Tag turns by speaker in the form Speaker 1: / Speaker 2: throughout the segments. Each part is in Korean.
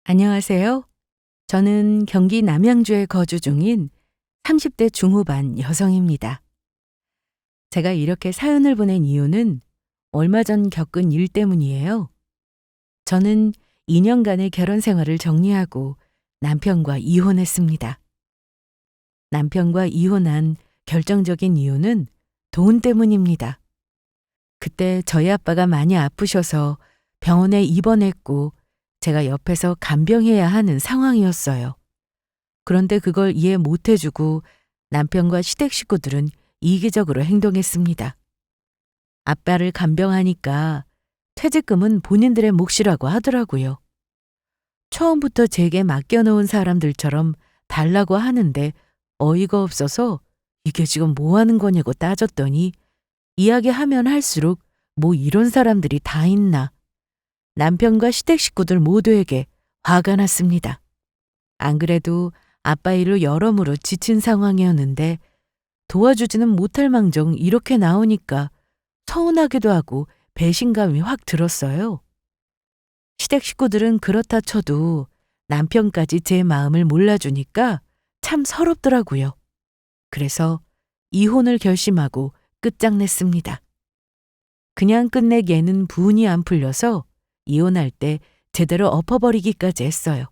Speaker 1: 안녕하세요. 저는 경기 남양주에 거주 중인 30대 중후반 여성입니다. 제가 이렇게 사연을 보낸 이유는 얼마 전 겪은 일 때문이에요. 저는 2년간의 결혼 생활을 정리하고 남편과 이혼했습니다. 남편과 이혼한 결정적인 이유는 돈 때문입니다. 그때 저희 아빠가 많이 아프셔서 병원에 입원했고 제가 옆에서 간병해야 하는 상황이었어요. 그런데 그걸 이해 못 해주고 남편과 시댁 식구들은 이기적으로 행동했습니다. 아빠를 간병하니까 퇴직금은 본인들의 몫이라고 하더라고요. 처음부터 제게 맡겨놓은 사람들처럼 달라고 하는데 어이가 없어서 이게 지금 뭐 하는 거냐고 따졌더니 이야기하면 할수록 뭐 이런 사람들이 다 있나. 남편과 시댁 식구들 모두에게 화가 났습니다. 안 그래도 아빠 일로 여러모로 지친 상황이었는데 도와주지는 못할 망정 이렇게 나오니까 서운하기도 하고 배신감이 확 들었어요. 시댁 식구들은 그렇다 쳐도 남편까지 제 마음을 몰라주니까 참 서럽더라고요. 그래서 이혼을 결심하고 끝장냈습니다. 그냥 끝내기에는 분이 안 풀려서 이혼할 때 제대로 엎어버리기까지 했어요.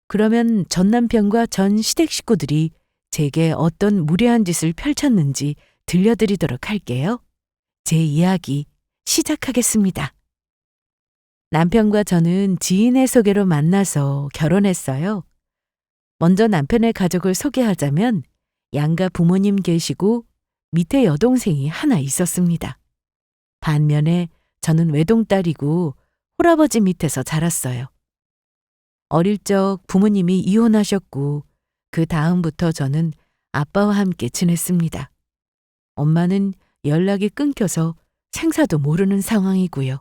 Speaker 1: 그러면 전 남편과 전 시댁 식구들이 제게 어떤 무례한 짓을 펼쳤는지 들려드리도록 할게요. 제 이야기 시작하겠습니다. 남편과 저는 지인의 소개로 만나서 결혼했어요. 먼저 남편의 가족을 소개하자면 양가 부모님 계시고 밑에 여동생이 하나 있었습니다. 반면에 저는 외동딸이고 홀아버지 밑에서 자랐어요. 어릴 적 부모님이 이혼하셨고 그 다음부터 저는 아빠와 함께 지냈습니다. 엄마는 연락이 끊겨서 생사도 모르는 상황이고요.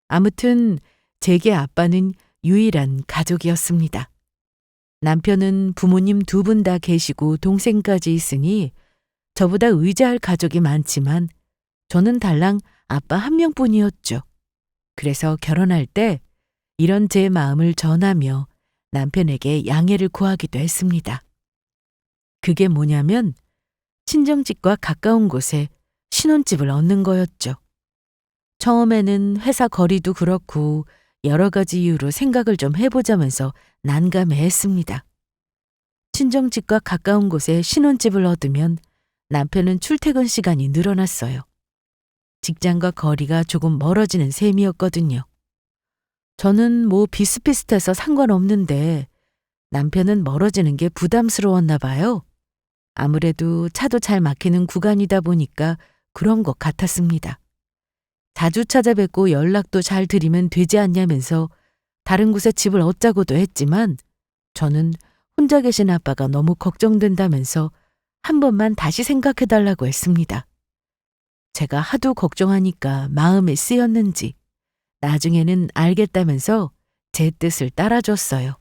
Speaker 1: 아무튼 제게 아빠는 유일한 가족이었습니다. 남편은 부모님 두 분 다 계시고 동생까지 있으니 저보다 의지할 가족이 많지만 저는 달랑 아빠 한 명뿐이었죠. 그래서 결혼할 때 이런 제 마음을 전하며 남편에게 양해를 구하기도 했습니다. 그게 뭐냐면 친정집과 가까운 곳에 신혼집을 얻는 거였죠. 처음에는 회사 거리도 그렇고 여러 가지 이유로 생각을 좀 해보자면서 난감해했습니다. 친정집과 가까운 곳에 신혼집을 얻으면 남편은 출퇴근 시간이 늘어났어요. 직장과 거리가 조금 멀어지는 셈이었거든요. 저는 뭐 비슷비슷해서 상관없는데 남편은 멀어지는 게 부담스러웠나 봐요. 아무래도 차도 잘 막히는 구간이다 보니까 그런 것 같았습니다. 자주 찾아뵙고 연락도 잘 드리면 되지 않냐면서 다른 곳에 집을 얻자고도 했지만 저는 혼자 계신 아빠가 너무 걱정된다면서 한 번만 다시 생각해달라고 했습니다. 제가 하도 걱정하니까 마음에 쓰였는지 나중에는 알겠다면서 제 뜻을 따라줬어요.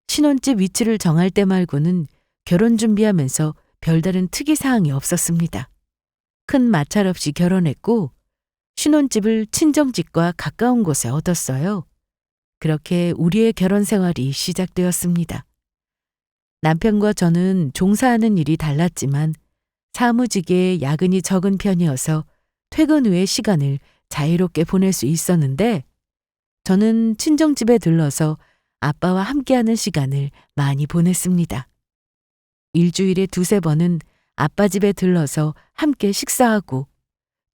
Speaker 1: 신혼집 위치를 정할 때 말고는 결혼 준비하면서 별다른 특이사항이 없었습니다. 큰 마찰 없이 결혼했고 신혼집을 친정집과 가까운 곳에 얻었어요. 그렇게 우리의 결혼 생활이 시작되었습니다. 남편과 저는 종사하는 일이 달랐지만 사무직에 야근이 적은 편이어서 퇴근 후의 시간을 자유롭게 보낼 수 있었는데 저는 친정집에 들러서 아빠와 함께하는 시간을 많이 보냈습니다. 일주일에 두세 번은 아빠 집에 들러서 함께 식사하고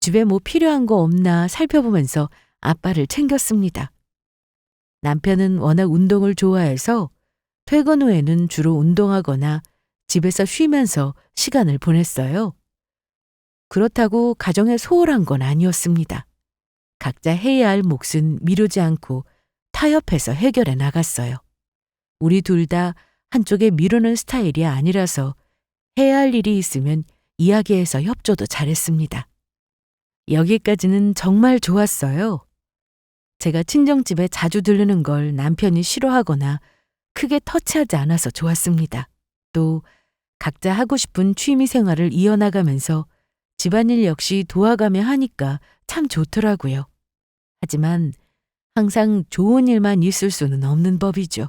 Speaker 1: 집에 뭐 필요한 거 없나 살펴보면서 아빠를 챙겼습니다. 남편은 워낙 운동을 좋아해서 퇴근 후에는 주로 운동하거나 집에서 쉬면서 시간을 보냈어요. 그렇다고 가정에 소홀한 건 아니었습니다. 각자 해야 할 몫은 미루지 않고 타협해서 해결해 나갔어요. 우리 둘 다 한쪽에 미루는 스타일이 아니라서 해야 할 일이 있으면 이야기해서 협조도 잘했습니다. 여기까지는 정말 좋았어요. 제가 친정집에 자주 들르는 걸 남편이 싫어하거나 크게 터치하지 않아서 좋았습니다. 또 각자 하고 싶은 취미 생활을 이어나가면서 집안일 역시 도와가며 하니까 참 좋더라고요. 하지만 항상 좋은 일만 있을 수는 없는 법이죠.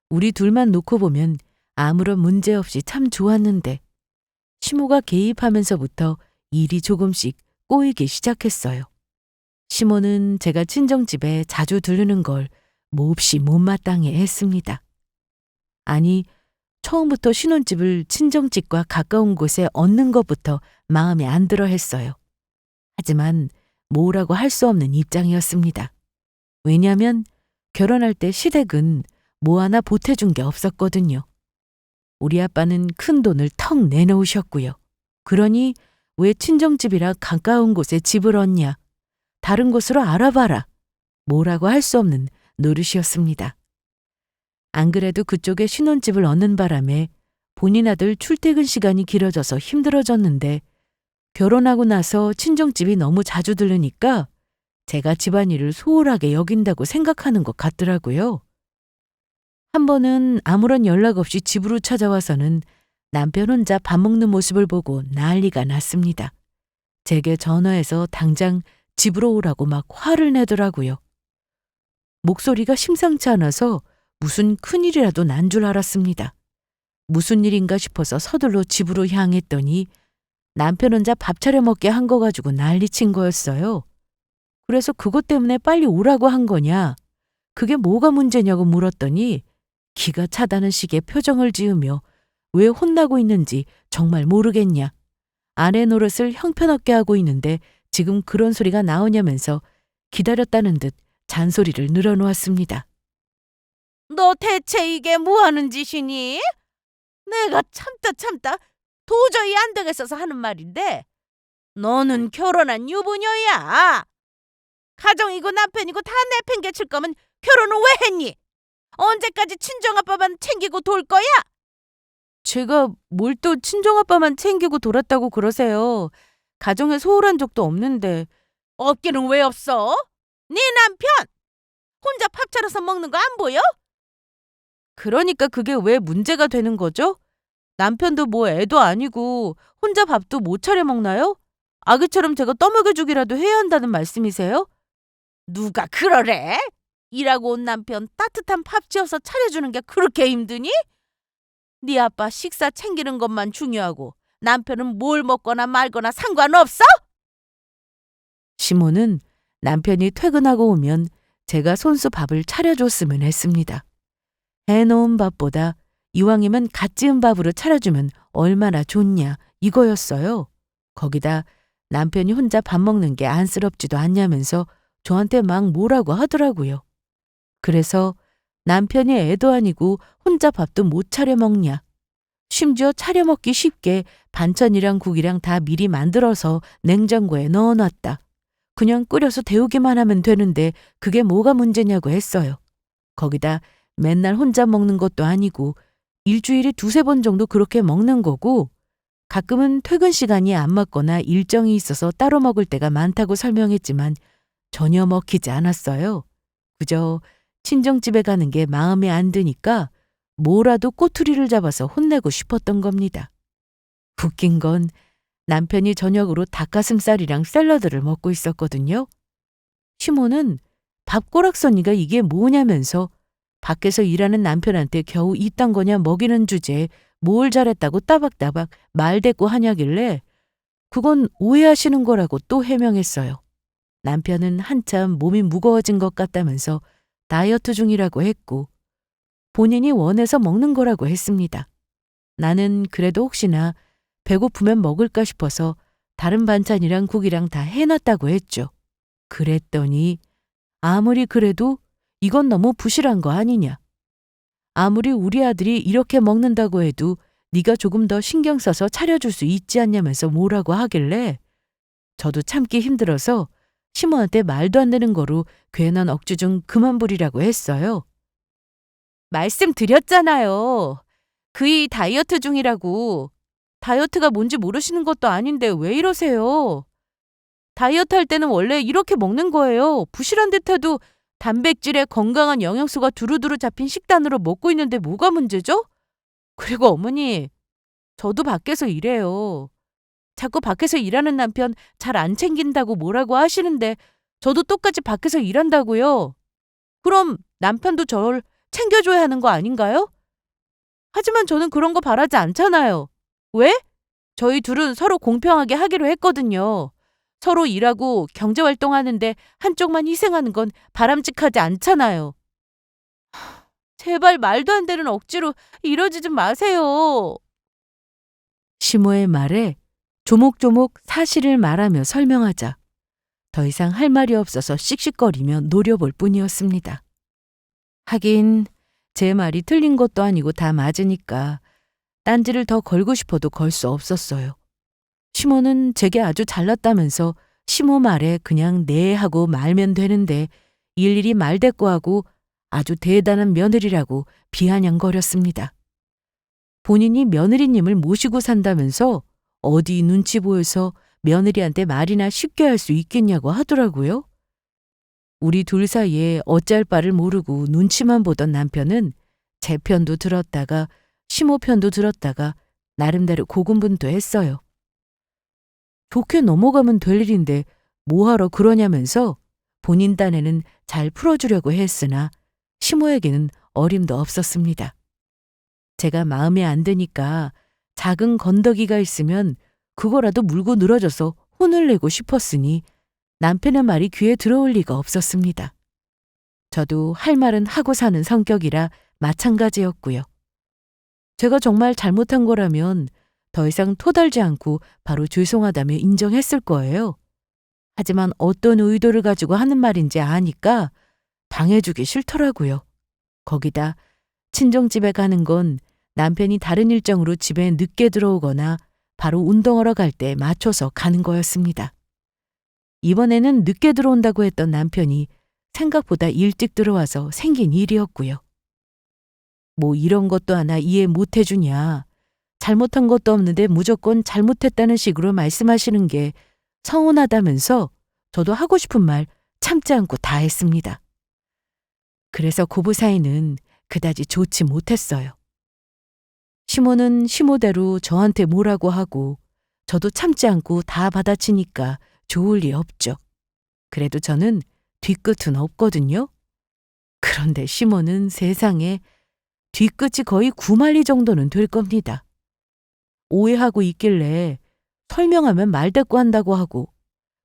Speaker 1: 우리 둘만 놓고 보면 아무런 문제 없이 참 좋았는데 시모가 개입하면서부터 일이 조금씩 꼬이기 시작했어요. 시모는 제가 친정집에 자주 들르는 걸 몹시 못마땅해 했습니다. 아니, 처음부터 신혼집을 친정집과 가까운 곳에 얻는 것부터 마음에 안 들어 했어요. 하지만 뭐라고 할 수 없는 입장이었습니다. 왜냐하면 결혼할 때 시댁은 뭐 하나 보태준 게 없었거든요. 우리 아빠는 큰 돈을 턱 내놓으셨고요. 그러니 왜 친정집이라 가까운 곳에 집을 얻냐? 다른 곳으로 알아봐라. 뭐라고 할 수 없는 노릇이었습니다. 안 그래도 그쪽에 신혼집을 얻는 바람에 본인 아들 출퇴근 시간이 길어져서 힘들어졌는데 결혼하고 나서 친정집이 너무 자주 들르니까 제가 집안일을 소홀하게 여긴다고 생각하는 것 같더라고요. 한 번은 아무런 연락 없이 집으로 찾아와서는 남편 혼자 밥 먹는 모습을 보고 난리가 났습니다. 제게 전화해서 당장 집으로 오라고 막 화를 내더라고요. 목소리가 심상치 않아서 무슨 큰일이라도 난 줄 알았습니다. 무슨 일인가 싶어서 서둘러 집으로 향했더니 남편 혼자 밥 차려 먹게 한 거 가지고 난리친 거였어요. 그래서 그것 때문에 빨리 오라고 한 거냐? 그게 뭐가 문제냐고 물었더니 기가 차다는 식의 표정을 지으며 왜 혼나고 있는지 정말 모르겠냐? 아내 노릇을 형편없게 하고 있는데 지금 그런 소리가 나오냐면서 기다렸다는 듯 잔소리를 늘어놓았습니다.
Speaker 2: 너 대체 이게 뭐하는 짓이니? 내가 참다 도저히 안 되겠어서 하는 말인데 너는 결혼한 유부녀야. 가정이고 남편이고 다 내팽개칠 거면 결혼을 왜 했니? 언제까지 친정아빠만 챙기고 돌 거야?
Speaker 1: 제가 뭘 또 친정아빠만 챙기고 돌았다고 그러세요. 가정에 소홀한 적도 없는데.
Speaker 2: 없기는 왜 없어? 네 남편 혼자 밥 차려서 먹는 거 안 보여?
Speaker 1: 그러니까 그게 왜 문제가 되는 거죠? 남편도 뭐 애도 아니고 혼자 밥도 못 차려 먹나요? 아기처럼 제가 떠먹여주기라도 해야 한다는 말씀이세요?
Speaker 2: 누가 그러래? 일하고 온 남편 따뜻한 밥 지어서 차려주는 게 그렇게 힘드니? 네 아빠 식사 챙기는 것만 중요하고 남편은 뭘 먹거나 말거나 상관없어?
Speaker 1: 시모는 남편이 퇴근하고 오면 제가 손수 밥을 차려줬으면 했습니다. 해놓은 밥보다 이왕이면 갓 지은 밥으로 차려주면 얼마나 좋냐 이거였어요. 거기다 남편이 혼자 밥 먹는 게 안쓰럽지도 않냐면서 저한테 막 뭐라고 하더라고요. 그래서 남편이 애도 아니고 혼자 밥도 못 차려 먹냐. 심지어 차려 먹기 쉽게 반찬이랑 국이랑 다 미리 만들어서 냉장고에 넣어놨다. 그냥 끓여서 데우기만 하면 되는데 그게 뭐가 문제냐고 했어요. 거기다 맨날 혼자 먹는 것도 아니고 일주일에 두세 번 정도 그렇게 먹는 거고 가끔은 퇴근 시간이 안 맞거나 일정이 있어서 따로 먹을 때가 많다고 설명했지만 전혀 먹히지 않았어요. 그저 친정집에 가는 게 마음에 안 드니까 뭐라도 꼬투리를 잡아서 혼내고 싶었던 겁니다. 웃긴 건 남편이 저녁으로 닭가슴살이랑 샐러드를 먹고 있었거든요. 시모는 밥꼬락서니가 이게 뭐냐면서 밖에서 일하는 남편한테 겨우 이딴 거냐 먹이는 주제에 뭘 잘했다고 따박따박 말대꾸 하냐길래 그건 오해하시는 거라고 또 해명했어요. 남편은 한참 몸이 무거워진 것 같다면서 다이어트 중이라고 했고 본인이 원해서 먹는 거라고 했습니다. 나는 그래도 혹시나 배고프면 먹을까 싶어서 다른 반찬이랑 국이랑 다 해놨다고 했죠. 그랬더니 아무리 그래도 이건 너무 부실한 거 아니냐. 아무리 우리 아들이 이렇게 먹는다고 해도 네가 조금 더 신경 써서 차려줄 수 있지 않냐면서 뭐라고 하길래 저도 참기 힘들어서 시모한테 말도 안 되는 거로 괜한 억지 좀 그만 부리라고 했어요. 말씀드렸잖아요. 그이 다이어트 중이라고. 다이어트가 뭔지 모르시는 것도 아닌데 왜 이러세요? 다이어트 할 때는 원래 이렇게 먹는 거예요. 부실한 듯해도 단백질에 건강한 영양소가 두루두루 잡힌 식단으로 먹고 있는데 뭐가 문제죠? 그리고 어머니, 저도 밖에서 일해요. 자꾸 밖에서 일하는 남편 잘 안 챙긴다고 뭐라고 하시는데 저도 똑같이 밖에서 일한다고요. 그럼 남편도 저를 챙겨줘야 하는 거 아닌가요? 하지만 저는 그런 거 바라지 않잖아요. 왜? 저희 둘은 서로 공평하게 하기로 했거든요. 서로 일하고 경제활동하는데 한쪽만 희생하는 건 바람직하지 않잖아요. 제발 말도 안 되는 억지로 이러지 좀 마세요. 시모의 말에 조목조목 사실을 말하며 설명하자 더 이상 할 말이 없어서 씩씩거리며 노려볼 뿐이었습니다. 하긴 제 말이 틀린 것도 아니고 다 맞으니까 딴지를 더 걸고 싶어도 걸 수 없었어요. 시모는 제게 아주 잘났다면서 시모 말에 그냥 네 하고 말면 되는데 일일이 말대꾸하고 아주 대단한 며느리라고 비아냥거렸습니다. 본인이 며느리님을 모시고 산다면서 어디 눈치 보여서 며느리한테 말이나 쉽게 할 수 있겠냐고 하더라고요. 우리 둘 사이에 어쩔 바를 모르고 눈치만 보던 남편은 제 편도 들었다가 시모 편도 들었다가 나름대로 고군분투했어요. 좋게 넘어가면 될 일인데 뭐하러 그러냐면서 본인 딴에는 잘 풀어주려고 했으나 시모에게는 어림도 없었습니다. 제가 마음에 안 드니까 작은 건더기가 있으면 그거라도 물고 늘어져서 혼을 내고 싶었으니 남편의 말이 귀에 들어올 리가 없었습니다. 저도 할 말은 하고 사는 성격이라 마찬가지였고요. 제가 정말 잘못한 거라면 더 이상 토달지 않고 바로 죄송하다며 인정했을 거예요. 하지만 어떤 의도를 가지고 하는 말인지 아니까 당해주기 싫더라고요. 거기다 친정집에 가는 건 남편이 다른 일정으로 집에 늦게 들어오거나 바로 운동하러 갈 때 맞춰서 가는 거였습니다. 이번에는 늦게 들어온다고 했던 남편이 생각보다 일찍 들어와서 생긴 일이었고요. 뭐 이런 것도 하나 이해 못 해주냐. 잘못한 것도 없는데 무조건 잘못했다는 식으로 말씀하시는 게 서운하다면서 저도 하고 싶은 말 참지 않고 다 했습니다. 그래서 고부 사이는 그다지 좋지 못했어요. 시모는 시모대로 저한테 뭐라고 하고 저도 참지 않고 다 받아치니까 좋을 리 없죠. 그래도 저는 뒤끝은 없거든요. 그런데 시모는 세상에 뒤끝이 거의 9마리 정도는 될 겁니다. 오해하고 있길래 설명하면 말대꾸 한다고 하고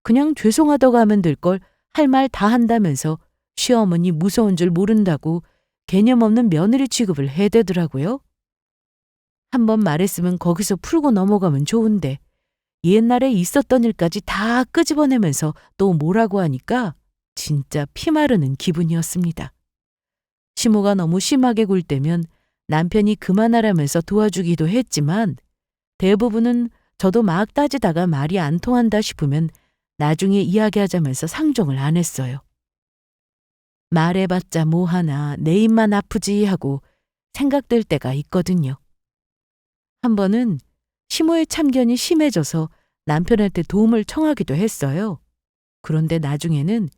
Speaker 1: 그냥 죄송하다고 하면 될 걸 할 말 다 한다면서 시어머니 무서운 줄 모른다고 개념 없는 며느리 취급을 해대더라고요. 한번 말했으면 거기서 풀고 넘어가면 좋은데 옛날에 있었던 일까지 다 끄집어내면서 또 뭐라고 하니까 진짜 피마르는 기분이었습니다. 시모가 너무 심하게 굴 때면 남편이 그만하라면서 도와주기도 했지만 대부분은 저도 막 따지다가 말이 안 통한다 싶으면 나중에 이야기하자면서 상종을 안 했어요. 말해봤자 뭐하나 내 입만 아프지 하고 생각될 때가 있거든요. 한 번은 시모의 참견이 심해져서 남편한테 도움을 청하기도 했어요. 그런데 나중에는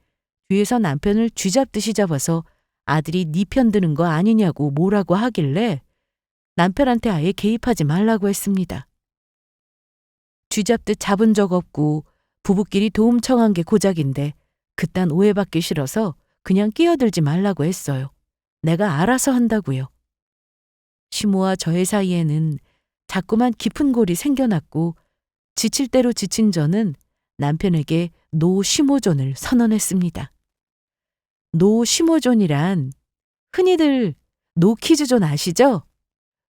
Speaker 1: 뒤에서 남편을 쥐잡듯이 잡아서 아들이 네 편 드는 거 아니냐고 뭐라고 하길래 남편한테 아예 개입하지 말라고 했습니다. 쥐잡듯 잡은 적 없고 부부끼리 도움 청한 게 고작인데 그딴 오해받기 싫어서 그냥 끼어들지 말라고 했어요. 내가 알아서 한다고요. 시모와 저의 사이에는 자꾸만 깊은 골이 생겨났고 지칠 대로 지친 저는 남편에게 노시모존을 선언했습니다. 노시모존이란 흔히들 노키즈존 아시죠?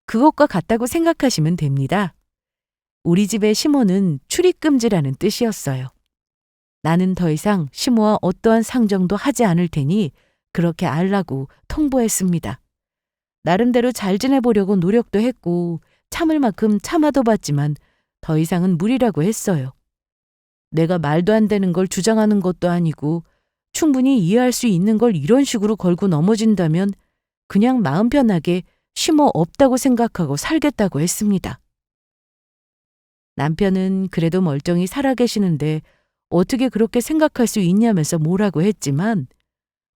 Speaker 1: 그것과 같다고 생각하시면 됩니다. 우리 집의 시모는 출입금지라는 뜻이었어요. 나는 더 이상 시모와 어떠한 상정도 하지 않을 테니 그렇게 알라고 통보했습니다. 나름대로 잘 지내보려고 노력도 했고 참을 만큼 참아도 봤지만 더 이상은 무리라고 했어요. 내가 말도 안 되는 걸 주장하는 것도 아니고 충분히 이해할 수 있는 걸 이런 식으로 걸고 넘어진다면 그냥 마음 편하게 시모 없다고 생각하고 살겠다고 했습니다. 남편은 그래도 멀쩡히 살아계시는데 어떻게 그렇게 생각할 수 있냐면서 뭐라고 했지만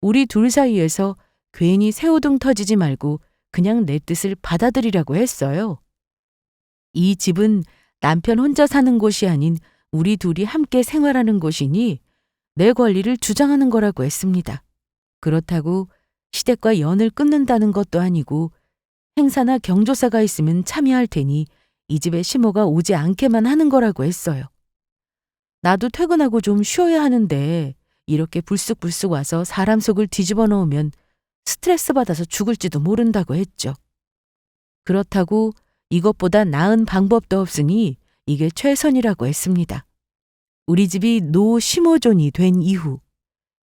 Speaker 1: 우리 둘 사이에서 괜히 새우등 터지지 말고 그냥 내 뜻을 받아들이라고 했어요. 이 집은 남편 혼자 사는 곳이 아닌 우리 둘이 함께 생활하는 곳이니 내 권리를 주장하는 거라고 했습니다. 그렇다고 시댁과 연을 끊는다는 것도 아니고 행사나 경조사가 있으면 참여할 테니 이 집에 시모가 오지 않게만 하는 거라고 했어요. 나도 퇴근하고 좀 쉬어야 하는데 이렇게 불쑥불쑥 와서 사람 속을 뒤집어 놓으면 스트레스 받아서 죽을지도 모른다고 했죠. 그렇다고 이것보다 나은 방법도 없으니 이게 최선이라고 했습니다. 우리 집이 노 시모존이 된 이후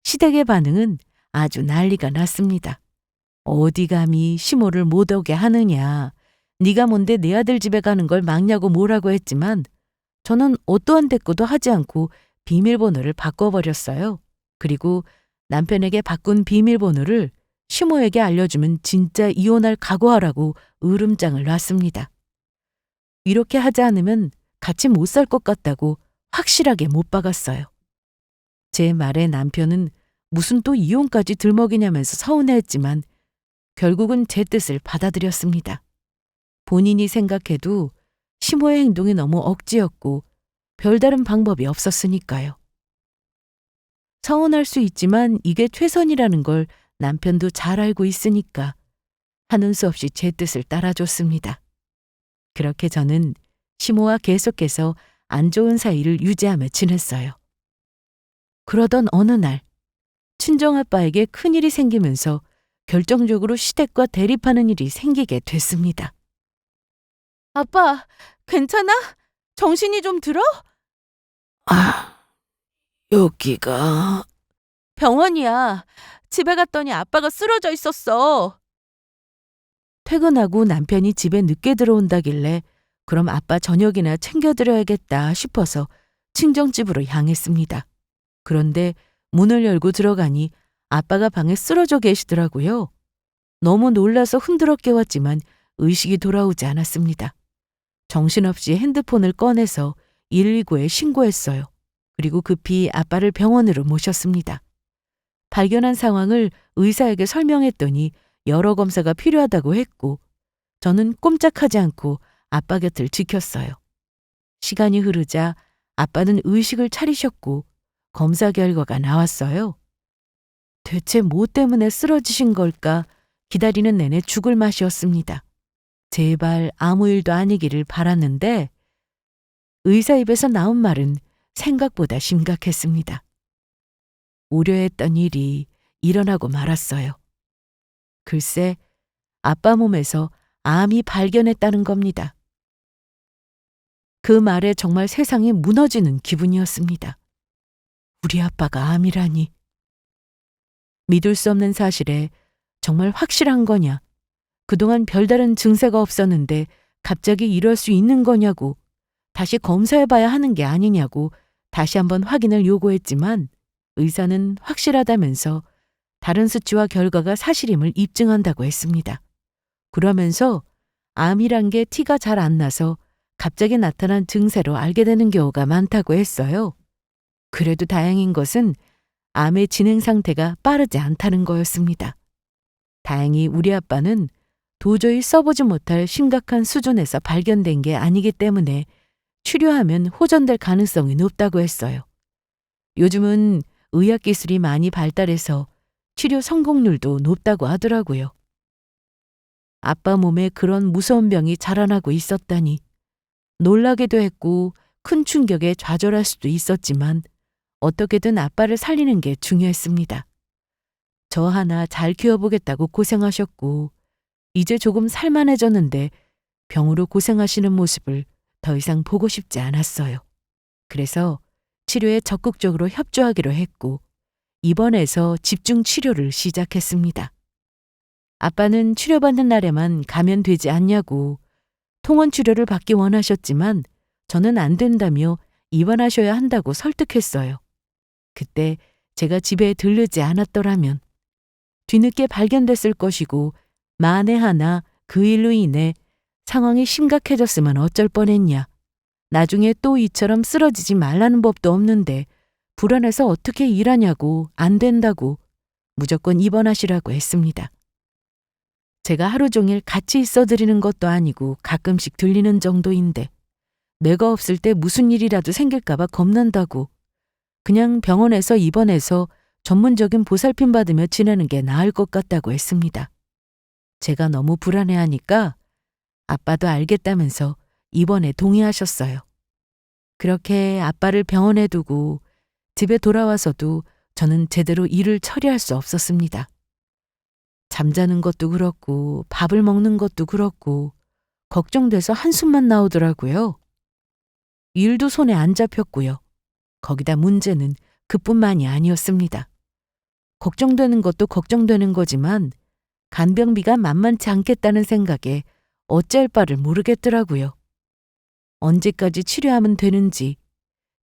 Speaker 1: 시댁의 반응은 아주 난리가 났습니다. 어디 감히 시모를 못 오게 하느냐. 네가 뭔데 내 아들 집에 가는 걸 막냐고 뭐라고 했지만 저는 어떠한 대꾸도 하지 않고 비밀번호를 바꿔버렸어요. 그리고 남편에게 바꾼 비밀번호를 시모에게 알려주면 진짜 이혼할 각오하라고 으름장을 놨습니다. 이렇게 하지 않으면 같이 못 살 것 같다고 확실하게 못 박았어요. 제 말에 남편은 무슨 또 이혼까지 들먹이냐면서 서운해했지만 결국은 제 뜻을 받아들였습니다. 본인이 생각해도 시모의 행동이 너무 억지였고 별다른 방법이 없었으니까요. 서운할 수 있지만 이게 최선이라는 걸 남편도 잘 알고 있으니까 하는 수 없이 제 뜻을 따라줬습니다. 그렇게 저는 시모와 계속해서 안 좋은 사이를 유지하며 지냈어요. 그러던 어느 날 친정아빠에게 큰일이 생기면서 결정적으로 시댁과 대립하는 일이 생기게 됐습니다.
Speaker 2: 아빠, 괜찮아? 정신이 좀 들어?
Speaker 1: 여기가...
Speaker 2: 병원이야. 집에 갔더니 아빠가 쓰러져 있었어.
Speaker 1: 퇴근하고 남편이 집에 늦게 들어온다길래 그럼 아빠 저녁이나 챙겨드려야겠다 싶어서 친정집으로 향했습니다. 그런데 문을 열고 들어가니 아빠가 방에 쓰러져 계시더라고요. 너무 놀라서 흔들어 깨웠지만 의식이 돌아오지 않았습니다. 정신없이 핸드폰을 꺼내서 119에 신고했어요. 그리고 급히 아빠를 병원으로 모셨습니다. 발견한 상황을 의사에게 설명했더니 여러 검사가 필요하다고 했고 저는 꼼짝하지 않고 아빠 곁을 지켰어요. 시간이 흐르자 아빠는 의식을 차리셨고 검사 결과가 나왔어요. 대체 뭐 때문에 쓰러지신 걸까 기다리는 내내 죽을 맛이었습니다. 제발 아무 일도 아니기를 바랐는데 의사 입에서 나온 말은 생각보다 심각했습니다. 우려했던 일이 일어나고 말았어요. 글쎄, 아빠 몸에서 암이 발견했다는 겁니다. 그 말에 정말 세상이 무너지는 기분이었습니다. 우리 아빠가 암이라니. 믿을 수 없는 사실에 정말 확실한 거냐? 그동안 별다른 증세가 없었는데 갑자기 이럴 수 있는 거냐고 다시 검사해봐야 하는 게 아니냐고 다시 한번 확인을 요구했지만 의사는 확실하다면서 다른 수치와 결과가 사실임을 입증한다고 했습니다. 그러면서 암이란 게 티가 잘 안 나서 갑자기 나타난 증세로 알게 되는 경우가 많다고 했어요. 그래도 다행인 것은 암의 진행 상태가 빠르지 않다는 거였습니다. 다행히 우리 아빠는 도저히 써보지 못할 심각한 수준에서 발견된 게 아니기 때문에 치료하면 호전될 가능성이 높다고 했어요. 요즘은 의학기술이 많이 발달해서 치료 성공률도 높다고 하더라고요. 아빠 몸에 그런 무서운 병이 자라나고 있었다니 놀라기도 했고 큰 충격에 좌절할 수도 있었지만 어떻게든 아빠를 살리는 게 중요했습니다. 저 하나 잘 키워보겠다고 고생하셨고 이제 조금 살만해졌는데 병으로 고생하시는 모습을 더 이상 보고 싶지 않았어요. 그래서 치료에 적극적으로 협조하기로 했고 입원해서 집중 치료를 시작했습니다. 아빠는 치료받는 날에만 가면 되지 않냐고 통원 치료를 받기 원하셨지만 저는 안 된다며 입원하셔야 한다고 설득했어요. 그때 제가 집에 들르지 않았더라면 뒤늦게 발견됐을 것이고 만에 하나 그 일로 인해 상황이 심각해졌으면 어쩔 뻔했냐. 나중에 또 이처럼 쓰러지지 말라는 법도 없는데 불안해서 어떻게 일하냐고 안 된다고 무조건 입원하시라고 했습니다. 제가 하루 종일 같이 있어드리는 것도 아니고 가끔씩 들리는 정도인데 내가 없을 때 무슨 일이라도 생길까 봐 겁난다고 그냥 병원에서 입원해서 전문적인 보살핌 받으며 지내는 게 나을 것 같다고 했습니다. 제가 너무 불안해하니까 아빠도 알겠다면서 입원에 동의하셨어요. 그렇게 아빠를 병원에 두고 집에 돌아와서도 저는 제대로 일을 처리할 수 없었습니다. 잠자는 것도 그렇고 밥을 먹는 것도 그렇고 걱정돼서 한숨만 나오더라고요. 일도 손에 안 잡혔고요. 거기다 문제는 그뿐만이 아니었습니다. 걱정되는 것도 걱정되는 거지만 간병비가 만만치 않겠다는 생각에 어찌할 바를 모르겠더라고요. 언제까지 치료하면 되는지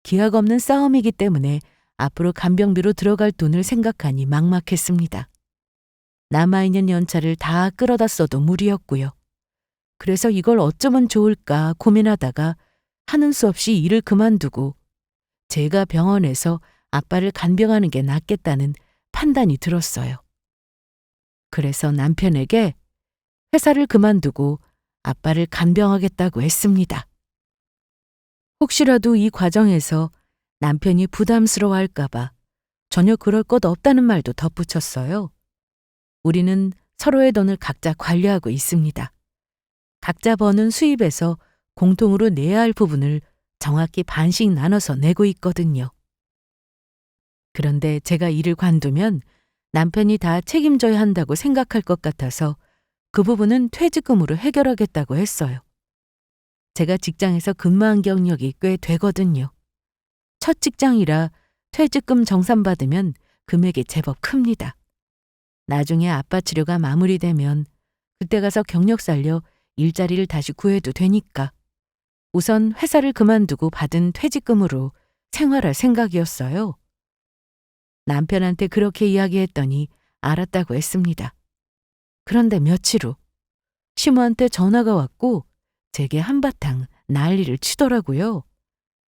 Speaker 1: 기약 없는 싸움이기 때문에 앞으로 간병비로 들어갈 돈을 생각하니 막막했습니다. 남아있는 연차를 다 끌어다 써도 무리였고요. 그래서 이걸 어쩌면 좋을까 고민하다가 하는 수 없이 일을 그만두고 제가 병원에서 아빠를 간병하는 게 낫겠다는 판단이 들었어요. 그래서 남편에게 회사를 그만두고 아빠를 간병하겠다고 했습니다. 혹시라도 이 과정에서 남편이 부담스러워할까봐 전혀 그럴 것 없다는 말도 덧붙였어요. 우리는 서로의 돈을 각자 관리하고 있습니다. 각자 버는 수입에서 공통으로 내야 할 부분을 정확히 반씩 나눠서 내고 있거든요. 그런데 제가 일을 관두면 남편이 다 책임져야 한다고 생각할 것 같아서 그 부분은 퇴직금으로 해결하겠다고 했어요. 제가 직장에서 근무한 경력이 꽤 되거든요. 첫 직장이라 퇴직금 정산받으면 금액이 제법 큽니다. 나중에 아빠 치료가 마무리되면 그때 가서 경력 살려 일자리를 다시 구해도 되니까 우선 회사를 그만두고 받은 퇴직금으로 생활할 생각이었어요. 남편한테 그렇게 이야기했더니 알았다고 했습니다. 그런데 며칠 후 시모한테 전화가 왔고 제게 한바탕 난리를 치더라고요.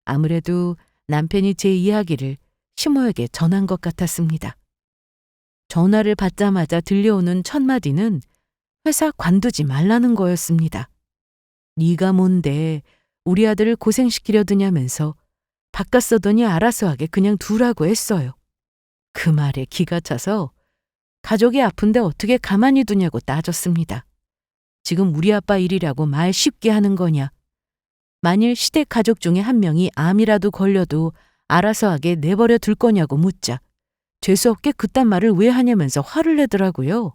Speaker 1: 아무래도 남편이 제 이야기를 시모에게 전한 것 같았습니다. 전화를 받자마자 들려오는 첫 마디는 회사 관두지 말라는 거였습니다. 네가 뭔데 우리 아들을 고생시키려 드냐면서 바깥 서더니 알아서 하게 그냥 두라고 했어요. 그 말에 기가 차서 가족이 아픈데 어떻게 가만히 두냐고 따졌습니다. 지금 우리 아빠 일이라고 말 쉽게 하는 거냐. 만일 시댁 가족 중에 한 명이 암이라도 걸려도 알아서 하게 내버려 둘 거냐고 묻자 재수없게 그딴 말을 왜 하냐면서 화를 내더라고요.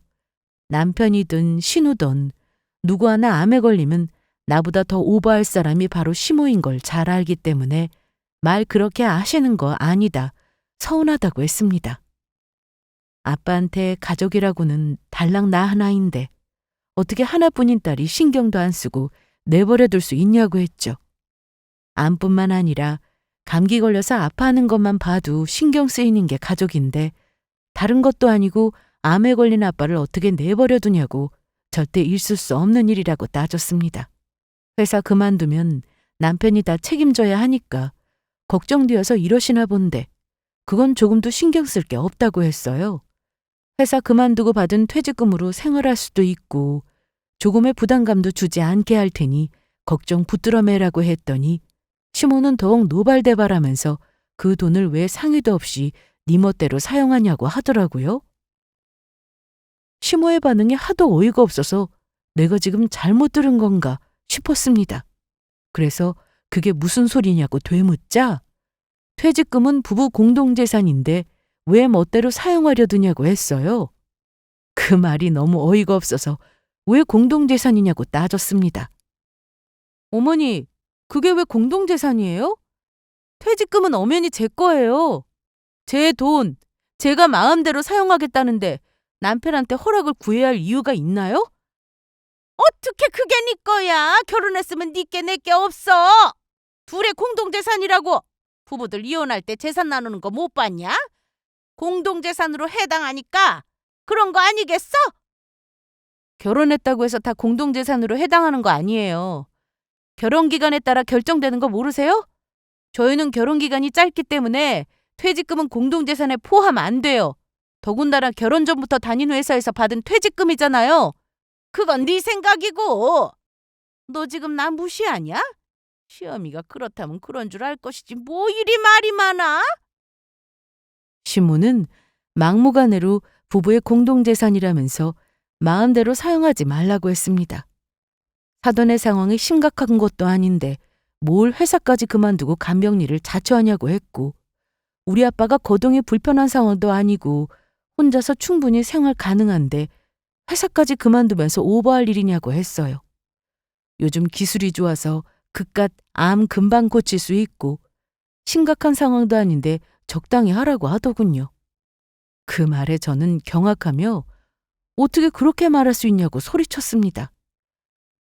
Speaker 1: 남편이든 신우든 누구 하나 암에 걸리면 나보다 더 오버할 사람이 바로 시모인 걸 잘 알기 때문에 말 그렇게 하시는 거 아니다. 서운하다고 했습니다. 아빠한테 가족이라고는 달랑 나 하나인데 어떻게 하나뿐인 딸이 신경도 안 쓰고 내버려 둘 수 있냐고 했죠. 암뿐만 아니라 감기 걸려서 아파하는 것만 봐도 신경 쓰이는 게 가족인데 다른 것도 아니고 암에 걸린 아빠를 어떻게 내버려 두냐고 절대 있을 수 없는 일이라고 따졌습니다. 회사 그만두면 남편이 다 책임져야 하니까 걱정되어서 이러시나 본데 그건 조금도 신경 쓸 게 없다고 했어요. 회사 그만두고 받은 퇴직금으로 생활할 수도 있고 조금의 부담감도 주지 않게 할 테니 걱정 붙들어 매라고 했더니 시모는 더욱 노발대발하면서 그 돈을 왜 상의도 없이 네 멋대로 사용하냐고 하더라고요. 시모의 반응이 하도 어이가 없어서 내가 지금 잘못 들은 건가 싶었습니다. 그래서 그게 무슨 소리냐고 되묻자 퇴직금은 부부 공동재산인데 왜 멋대로 사용하려 드냐고 했어요. 그 말이 너무 어이가 없어서 왜 공동재산이냐고 따졌습니다. 어머니, 그게 왜 공동재산이에요? 퇴직금은 엄연히 제 거예요. 제 돈, 제가 마음대로 사용하겠다는데 남편한테 허락을 구해야 할 이유가 있나요? 어떻게 그게 네 거야? 결혼했으면 네게 내게 없어. 둘의 공동재산이라고. 부부들 이혼할 때 재산 나누는 거 못 봤냐? 공동재산으로 해당하니까 그런 거 아니겠어? 결혼했다고 해서 다 공동재산으로 해당하는 거 아니에요. 결혼기간에 따라 결정되는 거 모르세요? 저희는 결혼기간이 짧기 때문에 퇴직금은 공동재산에 포함 안 돼요. 더군다나 결혼 전부터 다닌 회사에서 받은 퇴직금이잖아요. 그건 네 생각이고. 너 지금 나 무시하냐? 시어미가 그렇다면 그런 줄 알 것이지 뭐 이리 말이 많아? 시모는 막무가내로 부부의 공동재산이라면서 마음대로 사용하지 말라고 했습니다. 사돈의 상황이 심각한 것도 아닌데 뭘 회사까지 그만두고 간병리를 자처하냐고 했고, 우리 아빠가 거동이 불편한 상황도 아니고 혼자서 충분히 생활 가능한데 회사까지 그만두면서 오버할 일이냐고 했어요. 요즘 기술이 좋아서 그깟 암 금방 고칠 수 있고 심각한 상황도 아닌데 적당히 하라고 하더군요. 그 말에 저는 경악하며 어떻게 그렇게 말할 수 있냐고 소리쳤습니다.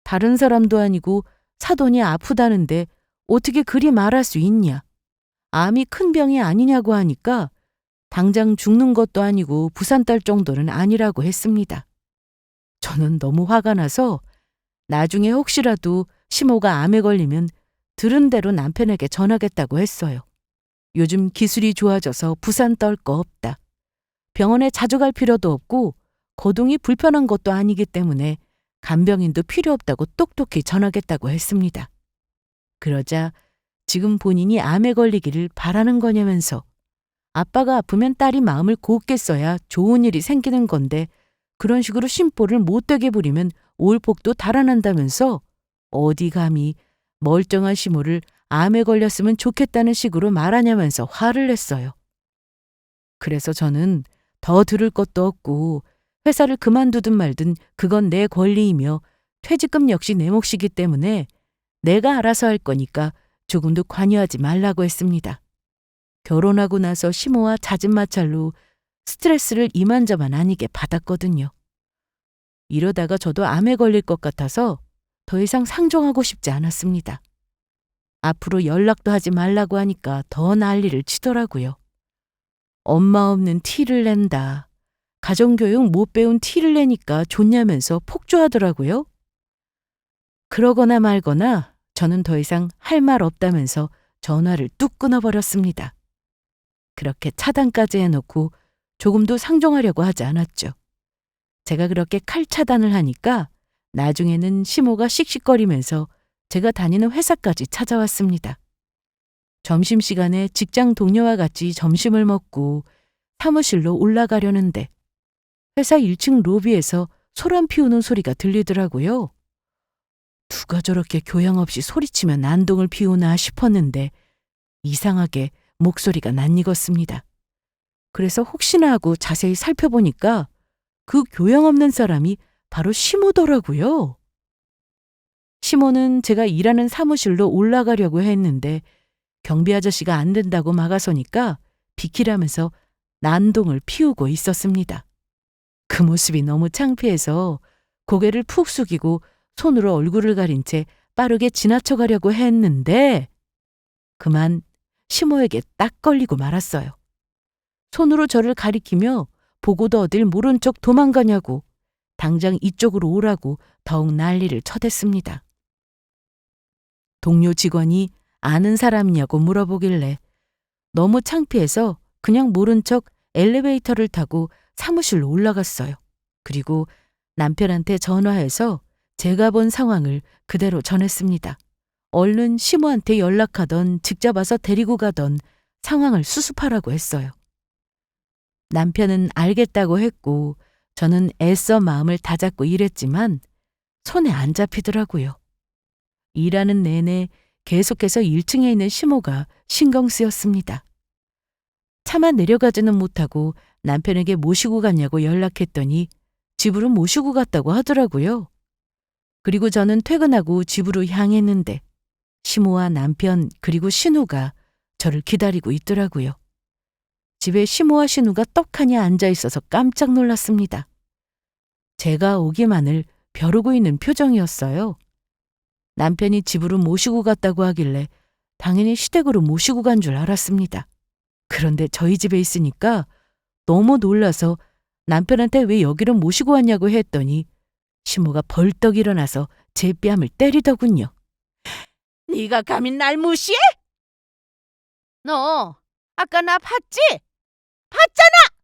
Speaker 1: 다른 사람도 아니고 사돈이 아프다는데 어떻게 그리 말할 수 있냐. 암이 큰 병이 아니냐고 하니까 당장 죽는 것도 아니고 부산 딸 정도는 아니라고 했습니다. 저는 너무 화가 나서 나중에 혹시라도 시모가 암에 걸리면 들은 대로 남편에게 전하겠다고 했어요. 요즘 기술이 좋아져서 부산 떨 거 없다. 병원에 자주 갈 필요도 없고 거동이 불편한 것도 아니기 때문에 간병인도 필요 없다고 똑똑히 전하겠다고 했습니다. 그러자 지금 본인이 암에 걸리기를 바라는 거냐면서 아빠가 아프면 딸이 마음을 곱게 써야 좋은 일이 생기는 건데 그런 식으로 심보를 못되게 부리면 올 복도 달아난다면서 어디 감히 멀쩡한 시모를 암에 걸렸으면 좋겠다는 식으로 말하냐면서 화를 냈어요. 그래서 저는 더 들을 것도 없고 회사를 그만두든 말든 그건 내 권리이며 퇴직금 역시 내 몫이기 때문에 내가 알아서 할 거니까 조금도 관여하지 말라고 했습니다. 결혼하고 나서 시모와 잦은 마찰로 스트레스를 이만저만 아니게 받았거든요. 이러다가 저도 암에 걸릴 것 같아서 더 이상 상종하고 싶지 않았습니다. 앞으로 연락도 하지 말라고 하니까 더 난리를 치더라고요. 엄마 없는 티를 낸다. 가정교육 못 배운 티를 내니까 좋냐면서 폭주하더라고요. 그러거나 말거나 저는 더 이상 할 말 없다면서 전화를 뚝 끊어버렸습니다. 그렇게 차단까지 해놓고 조금도 상종하려고 하지 않았죠. 제가 그렇게 칼차단을 하니까 나중에는 시모가 씩씩거리면서 제가 다니는 회사까지 찾아왔습니다. 점심시간에 직장 동료와 같이 점심을 먹고 사무실로 올라가려는데 회사 1층 로비에서 소란 피우는 소리가 들리더라고요. 누가 저렇게 교양 없이 소리치며 난동을 피우나 싶었는데 이상하게 목소리가 낯익었습니다. 그래서 혹시나 하고 자세히 살펴보니까 그 교양 없는 사람이 바로 시모더라고요. 시모는 제가 일하는 사무실로 올라가려고 했는데 경비 아저씨가 안 된다고 막아서니까 비키라면서 난동을 피우고 있었습니다. 그 모습이 너무 창피해서 고개를 푹 숙이고 손으로 얼굴을 가린 채 빠르게 지나쳐 가려고 했는데 그만 시모에게 딱 걸리고 말았어요. 손으로 저를 가리키며 보고도 어딜 모른 척 도망가냐고 당장 이쪽으로 오라고 더욱 난리를 쳐댔습니다. 동료 직원이 아는 사람이냐고 물어보길래 너무 창피해서 그냥 모른 척 엘리베이터를 타고 사무실로 올라갔어요. 그리고 남편한테 전화해서 제가 본 상황을 그대로 전했습니다. 얼른 시모한테 연락하던 직접 와서 데리고 가던 상황을 수습하라고 했어요. 남편은 알겠다고 했고 저는 애써 마음을 다잡고 일했지만 손에 안 잡히더라고요. 일하는 내내 계속해서 1층에 있는 시모가 신경 쓰였습니다. 차마 내려가지는 못하고 남편에게 모시고 갔냐고 연락했더니 집으로 모시고 갔다고 하더라고요. 그리고 저는 퇴근하고 집으로 향했는데 시모와 남편 그리고 신우가 저를 기다리고 있더라고요. 집에 시모와 신우가 떡하니 앉아 있어서 깜짝 놀랐습니다. 제가 오기만을 벼르고 있는 표정이었어요. 남편이 집으로 모시고 갔다고 하길래 당연히 시댁으로 모시고 간 줄 알았습니다. 그런데 저희 집에 있으니까 너무 놀라서 남편한테 왜 여기로 모시고 왔냐고 했더니 시모가 벌떡 일어나서 제 뺨을 때리더군요.
Speaker 2: 네가 감히 날 무시해? 너 아까 나 봤지? 봤잖아!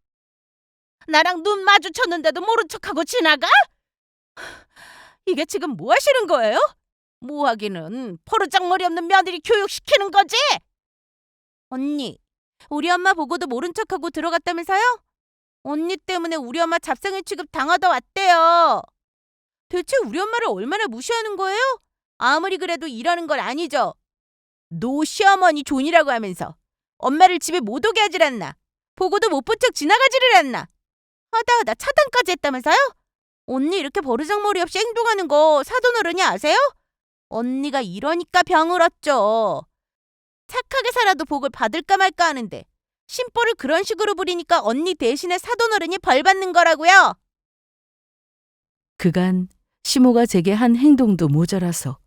Speaker 2: 나랑 눈 마주쳤는데도 모른 척하고 지나가? 이게 지금 뭐 하시는 거예요? 뭐 하기는 포르장머리 없는 며느리 교육시키는 거지? 언니, 우리 엄마 보고도 모른 척하고 들어갔다면서요? 언니 때문에 우리 엄마 잡생일 취급 당하다 왔대요. 대체 우리 엄마를 얼마나 무시하는 거예요? 아무리 그래도 일하는 건 아니죠. 노 시어머니 존이라고 하면서 엄마를 집에 못 오게 하질 않나. 보고도 못 본 척 지나가지를 않나. 하다 차단까지 했다면서요? 언니 이렇게 버르장머리 없이 행동하는 거 사돈어른이 아세요? 언니가 이러니까 병을 얻죠. 착하게 살아도 복을 받을까 말까 하는데 심보를 그런 식으로 부리니까 언니 대신에 사돈어른이 벌 받는 거라고요.
Speaker 1: 그간 시모가 제게 한 행동도 모자라서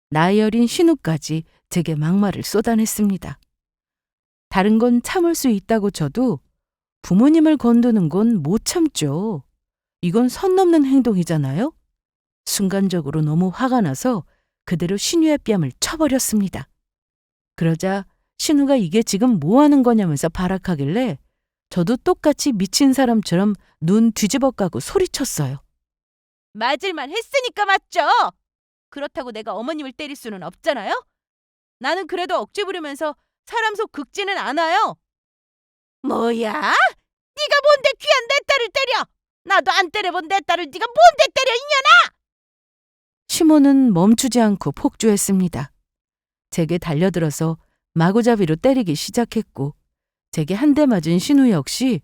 Speaker 1: 나이 어린 신우까지 제게 막말을 쏟아냈습니다. 다른 건 참을 수 있다고 쳐도 부모님을 건드는 건 못 참죠. 이건 선 넘는 행동이잖아요. 순간적으로 너무 화가 나서 그대로 신우의 뺨을 쳐버렸습니다. 그러자 신우가 이게 지금 뭐 하는 거냐면서 발악하길래 저도 똑같이 미친 사람처럼 눈 뒤집어 까고 소리쳤어요.
Speaker 2: 맞을만 했으니까 맞죠. 그렇다고 내가 어머님을 때릴 수는 없잖아요. 나는 그래도 억지 부리면서 사람 속 긁지는 않아요. 뭐야? 네가 뭔데 귀한 내 딸을 때려? 나도 안 때려본 내 딸을 네가 뭔데 때려 이년아?
Speaker 1: 시모는 멈추지 않고 폭주했습니다. 제게 달려들어서 마구잡이로 때리기 시작했고 제게 한 대 맞은 신우 역시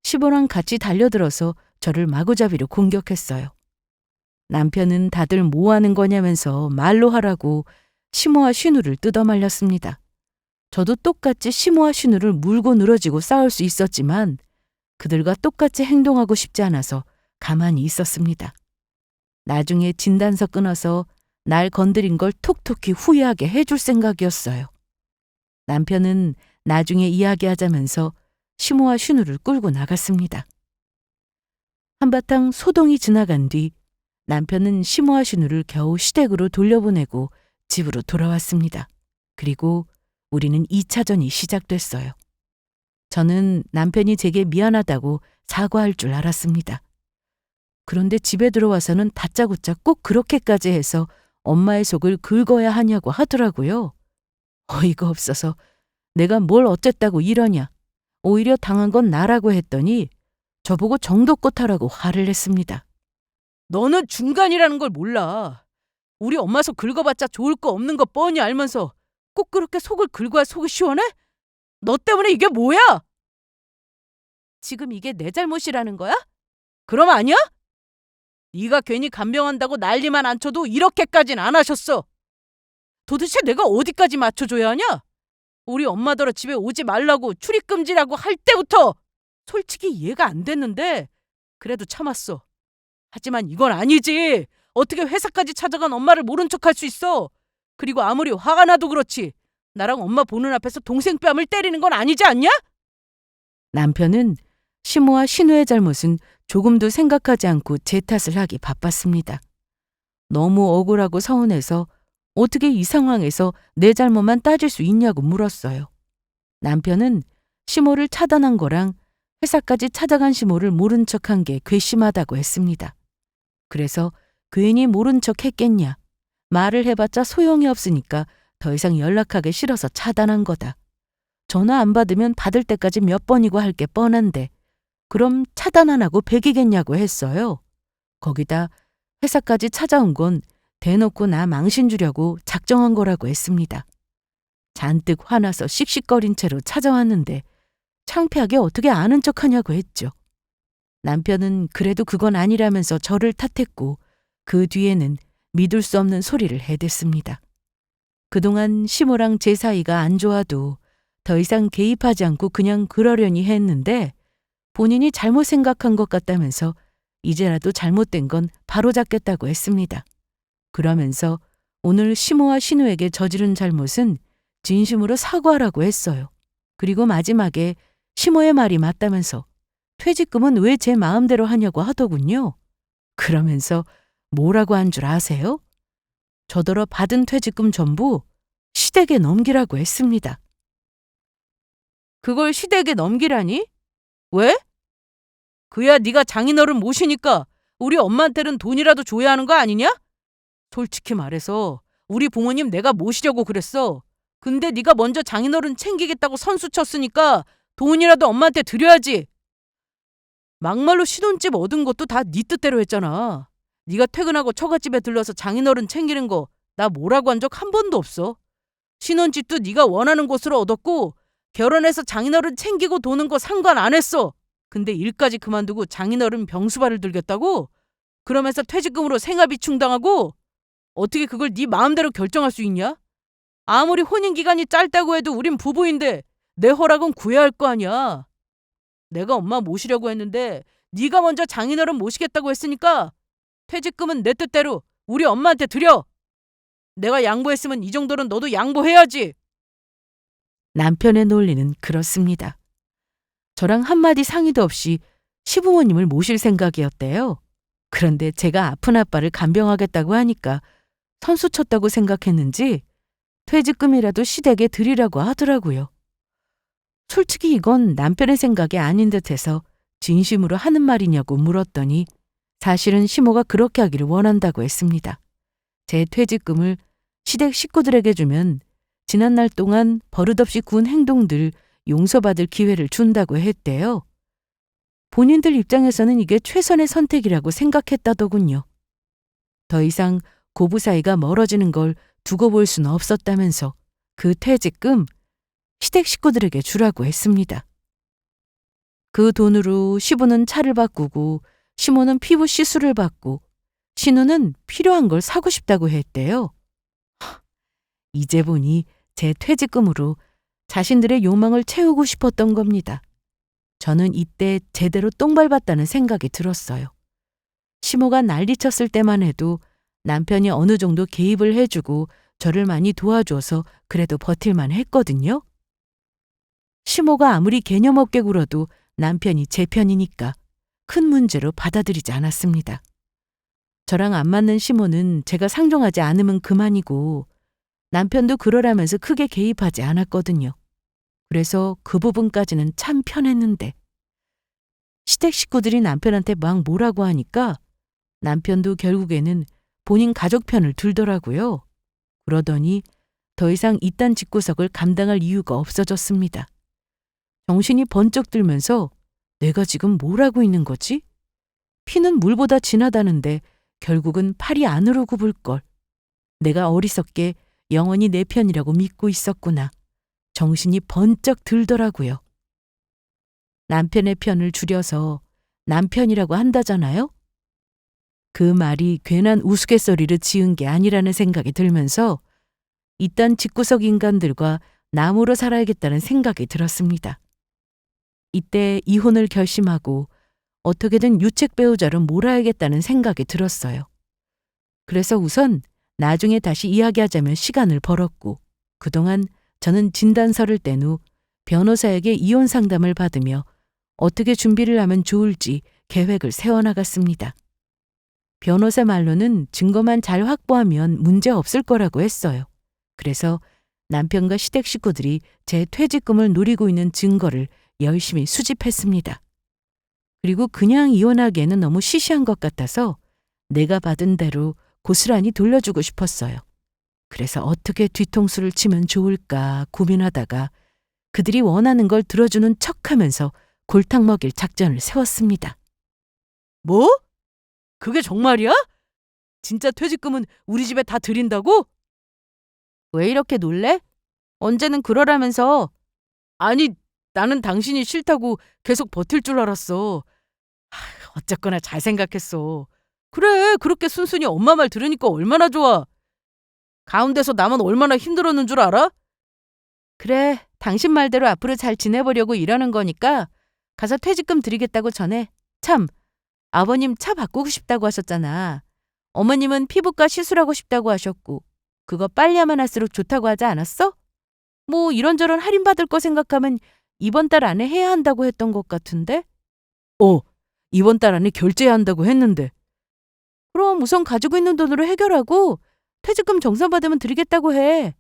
Speaker 1: 시모랑 같이 달려들어서 저를 마구잡이로 공격했어요. 남편은 다들 뭐 하는 거냐면서 말로 하라고 시모와 신우를 뜯어말렸습니다. 저도 똑같이 시모와 신우를 물고 늘어지고 싸울 수 있었지만 그들과 똑같이 행동하고 싶지 않아서 가만히 있었습니다. 나중에 진단서 끊어서 날 건드린 걸 톡톡히 후회하게 해줄 생각이었어요. 남편은 나중에 이야기하자면서 시모와 신우를 끌고 나갔습니다. 한바탕 소동이 지나간 뒤 남편은 시모와 신우를 겨우 시댁으로 돌려보내고 집으로 돌아왔습니다. 그리고 우리는 2차전이 시작됐어요. 저는 남편이 제게 미안하다고 사과할 줄 알았습니다. 그런데 집에 들어와서는 다짜고짜 꼭 그렇게까지 해서 엄마의 속을 긁어야 하냐고 하더라고요. 어이가 없어서 내가 뭘 어쨌다고 이러냐. 오히려 당한 건 나라고 했더니 저보고 정도껏 하라고 화를 냈습니다.
Speaker 3: 너는 중간이라는 걸 몰라. 우리 엄마 속 긁어봤자 좋을 거 없는 거 뻔히 알면서 꼭 그렇게 속을 긁어야 속이 시원해? 너 때문에 이게 뭐야?
Speaker 2: 지금 이게 내 잘못이라는 거야?
Speaker 3: 그럼 아니야? 네가 괜히 간병한다고 난리만 안 쳐도 이렇게까진 안 하셨어. 도대체 내가 어디까지 맞춰줘야 하냐? 우리 엄마더러 집에 오지 말라고 출입금지라고 할 때부터 솔직히 이해가 안 됐는데 그래도 참았어. 하지만 이건 아니지. 어떻게 회사까지 찾아간 엄마를 모른 척할 수 있어? 그리고 아무리 화가 나도 그렇지. 나랑 엄마 보는 앞에서 동생 뺨을 때리는 건 아니지 않냐?
Speaker 1: 남편은 시모와 신우의 잘못은 조금도 생각하지 않고 제 탓을 하기 바빴습니다. 너무 억울하고 서운해서 어떻게 이 상황에서 내 잘못만 따질 수 있냐고 물었어요. 남편은 시모를 차단한 거랑 회사까지 찾아간 시모를 모른 척한 게 괘씸하다고 했습니다. 그래서 괜히 모른 척 했겠냐. 말을 해봤자 소용이 없으니까 더 이상 연락하기 싫어서 차단한 거다. 전화 안 받으면 받을 때까지 몇 번이고 할 게 뻔한데 그럼 차단 안 하고 배기겠냐고 했어요. 거기다 회사까지 찾아온 건 대놓고 나 망신 주려고 작정한 거라고 했습니다. 잔뜩 화나서 씩씩거린 채로 찾아왔는데 창피하게 어떻게 아는 척하냐고 했죠. 남편은 그래도 그건 아니라면서 저를 탓했고 그 뒤에는 믿을 수 없는 소리를 해댔습니다. 그동안 시모랑 제 사이가 안 좋아도 더 이상 개입하지 않고 그냥 그러려니 했는데 본인이 잘못 생각한 것 같다면서 이제라도 잘못된 건 바로잡겠다고 했습니다. 그러면서 오늘 시모와 신우에게 저지른 잘못은 진심으로 사과하라고 했어요. 그리고 마지막에 시모의 말이 맞다면서 퇴직금은 왜 제 마음대로 하냐고 하더군요. 그러면서 뭐라고 한 줄 아세요? 저더러 받은 퇴직금 전부 시댁에 넘기라고 했습니다.
Speaker 3: 그걸 시댁에 넘기라니? 왜? 그야 네가 장인어른 모시니까 우리 엄마한테는 돈이라도 줘야 하는 거 아니냐? 솔직히 말해서 우리 부모님 내가 모시려고 그랬어. 근데 네가 먼저 장인어른 챙기겠다고 선수 쳤으니까 돈이라도 엄마한테 드려야지. 막말로 신혼집 얻은 것도 다 네 뜻대로 했잖아. 네가 퇴근하고 처갓집에 들러서 장인어른 챙기는 거 나 뭐라고 한 적 한 번도 없어. 신혼집도 네가 원하는 곳으로 얻었고 결혼해서 장인어른 챙기고 도는 거 상관 안 했어. 근데 일까지 그만두고 장인어른 병수발을 들겠다고? 그러면서 퇴직금으로 생활비 충당하고? 어떻게 그걸 네 마음대로 결정할 수 있냐? 아무리 혼인 기간이 짧다고 해도 우린 부부인데 내 허락은 구해야 할 거 아니야. 내가 엄마 모시려고 했는데 네가 먼저 장인어른 모시겠다고 했으니까 퇴직금은 내 뜻대로 우리 엄마한테 드려. 내가 양보했으면 이 정도는 너도 양보해야지.
Speaker 1: 남편의 논리는 그렇습니다. 저랑 한마디 상의도 없이 시부모님을 모실 생각이었대요. 그런데 제가 아픈 아빠를 간병하겠다고 하니까 선수 쳤다고 생각했는지 퇴직금이라도 시댁에 드리라고 하더라고요. 솔직히 이건 남편의 생각이 아닌 듯해서 진심으로 하는 말이냐고 물었더니 사실은 시모가 그렇게 하기를 원한다고 했습니다. 제 퇴직금을 시댁 식구들에게 주면 지난날 동안 버릇없이 군 행동들 용서받을 기회를 준다고 했대요. 본인들 입장에서는 이게 최선의 선택이라고 생각했다더군요. 더 이상 고부 사이가 멀어지는 걸 두고 볼 수는 없었다면서 그 퇴직금 시댁 식구들에게 주라고 했습니다. 그 돈으로 시부는 차를 바꾸고 시모는 피부 시술을 받고 신우는 필요한 걸 사고 싶다고 했대요. 이제 보니 제 퇴직금으로 자신들의 욕망을 채우고 싶었던 겁니다. 저는 이때 제대로 똥 밟았다는 생각이 들었어요. 시모가 난리쳤을 때만 해도 남편이 어느 정도 개입을 해주고 저를 많이 도와줘서 그래도 버틸만 했거든요. 시모가 아무리 개념 없게 굴어도 남편이 제 편이니까 큰 문제로 받아들이지 않았습니다. 저랑 안 맞는 시모는 제가 상종하지 않으면 그만이고 남편도 그러라면서 크게 개입하지 않았거든요. 그래서 그 부분까지는 참 편했는데 시댁 식구들이 남편한테 막 뭐라고 하니까 남편도 결국에는 본인 가족 편을 들더라고요. 그러더니 더 이상 이딴 집구석을 감당할 이유가 없어졌습니다. 정신이 번쩍 들면서 내가 지금 뭘 하고 있는 거지? 피는 물보다 진하다는데 결국은 팔이 안으로 굽을 걸. 내가 어리석게 영원히 내 편이라고 믿고 있었구나. 정신이 번쩍 들더라고요. 남편의 편을 줄여서 남편이라고 한다잖아요? 그 말이 괜한 우스갯소리를 지은 게 아니라는 생각이 들면서 이딴 집구석 인간들과 남으로 살아야겠다는 생각이 들었습니다. 이때 이혼을 결심하고 어떻게든 유책 배우자로 몰아야겠다는 생각이 들었어요. 그래서 우선 나중에 다시 이야기하자면 시간을 벌었고 그동안 저는 진단서를 뗀 후 변호사에게 이혼 상담을 받으며 어떻게 준비를 하면 좋을지 계획을 세워나갔습니다. 변호사 말로는 증거만 잘 확보하면 문제 없을 거라고 했어요. 그래서 남편과 시댁 식구들이 제 퇴직금을 노리고 있는 증거를 열심히 수집했습니다. 그리고 그냥 이혼하기에는 너무 시시한 것 같아서 내가 받은 대로 고스란히 돌려주고 싶었어요. 그래서 어떻게 뒤통수를 치면 좋을까 고민하다가 그들이 원하는 걸 들어주는 척하면서 골탕 먹일 작전을 세웠습니다.
Speaker 3: 뭐? 그게 정말이야? 진짜 퇴직금은 우리 집에 다 드린다고?
Speaker 1: 왜 이렇게 놀래? 언제는 그러라면서.
Speaker 3: 아니, 나는 당신이 싫다고 계속 버틸 줄 알았어. 어쨌거나 잘 생각했어. 그래, 그렇게 순순히 엄마 말 들으니까 얼마나 좋아. 가운데서 나만 얼마나 힘들었는 줄 알아?
Speaker 1: 그래, 당신 말대로 앞으로 잘 지내보려고 이러는 거니까 가서 퇴직금 드리겠다고 전해. 참, 아버님 차 바꾸고 싶다고 하셨잖아. 어머님은 피부과 시술하고 싶다고 하셨고 그거 빨리 하면 할수록 좋다고 하지 않았어? 뭐 이런저런 할인받을 거 생각하면 이번 달 안에 해야 한다고 했던 것 같은데?
Speaker 3: 이번 달 안에 결제해야 한다고 했는데.
Speaker 1: 그럼 우선 가지고 있는 돈으로 해결하고 퇴직금 정산받으면 드리겠다고 해.